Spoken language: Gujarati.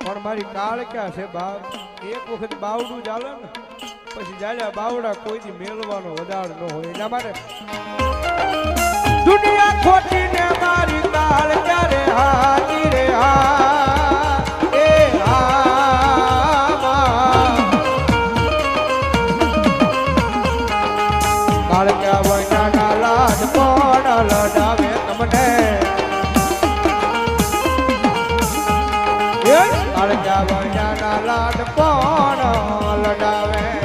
પણ મારી કાળ ક્યાં છે બાપ એક વખત બાવડું ચાલે ને પછી જાલ્યા બાવડા કોઈથી મેળવાનો વધાર ન હોય એના માટે દુનિયા ખોટી ને મારી કાળ ક્યારે હાજી રે હા એ હા કાળ ક્યાં વૈના લાડ પણ લડાવે તમને કાળજા વૈના લાડ પણ લડાવે